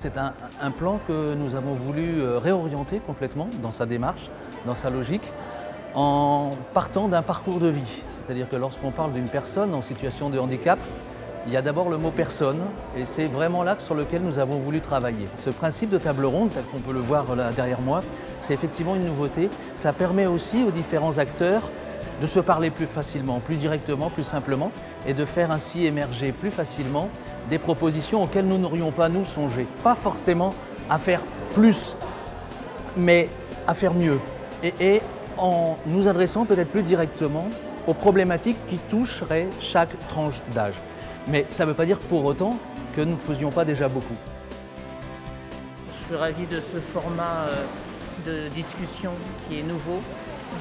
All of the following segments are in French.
C'est un plan que nous avons voulu réorienter complètement dans sa démarche, dans sa logique, en partant d'un parcours de vie. C'est-à-dire que lorsqu'on parle d'une personne en situation de handicap, il y a d'abord le mot personne et c'est vraiment l'axe sur lequel nous avons voulu travailler. Ce principe de table ronde, tel qu'on peut le voir là derrière moi, c'est effectivement une nouveauté. Ça permet aussi aux différents acteurs de se parler plus facilement, plus directement, plus simplement et de faire ainsi émerger plus facilement des propositions auxquelles nous n'aurions pas, nous, songé. Pas forcément à faire plus, mais à faire mieux. Et en nous adressant peut-être plus directement aux problématiques qui toucheraient chaque tranche d'âge. Mais ça ne veut pas dire pour autant que nous ne faisions pas déjà beaucoup. Je suis ravie de ce format de discussion qui est nouveau.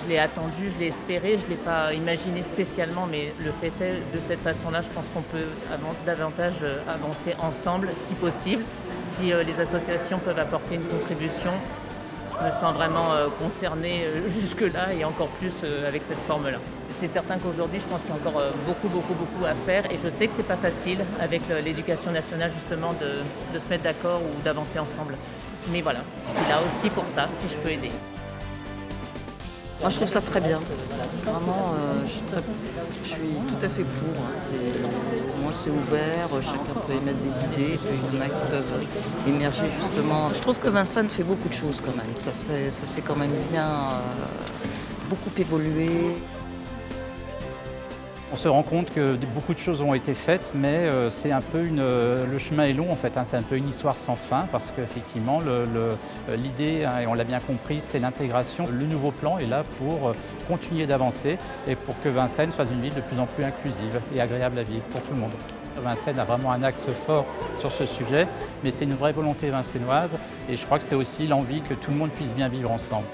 Je l'ai attendu, je l'ai espéré, je ne l'ai pas imaginé spécialement, mais le fait est, de cette façon-là, je pense qu'on peut davantage avancer ensemble, si possible. Si les associations peuvent apporter une contribution, je me sens vraiment concernée jusque-là et encore plus avec cette forme-là. C'est certain qu'aujourd'hui, je pense qu'il y a encore beaucoup à faire et je sais que ce n'est pas facile avec l'éducation nationale justement de se mettre d'accord ou d'avancer ensemble. Mais voilà, je suis là aussi pour ça, si je peux aider. Moi, je trouve ça très bien. Vraiment, je suis tout à fait pour. Moi, c'est ouvert, chacun peut émettre des idées, puis il y en a qui peuvent émerger justement. Je trouve que Vincennes fait beaucoup de choses quand même. Ça s'est quand même bien beaucoup évolué. On se rend compte que beaucoup de choses ont été faites, mais c'est un peu le chemin est long en fait. C'est un peu une histoire sans fin parce qu'effectivement l'idée, et on l'a bien compris, c'est l'intégration. Le nouveau plan est là pour continuer d'avancer et pour que Vincennes soit une ville de plus en plus inclusive et agréable à vivre pour tout le monde. Vincennes a vraiment un axe fort sur ce sujet, mais c'est une vraie volonté vincenoise et je crois que c'est aussi l'envie que tout le monde puisse bien vivre ensemble.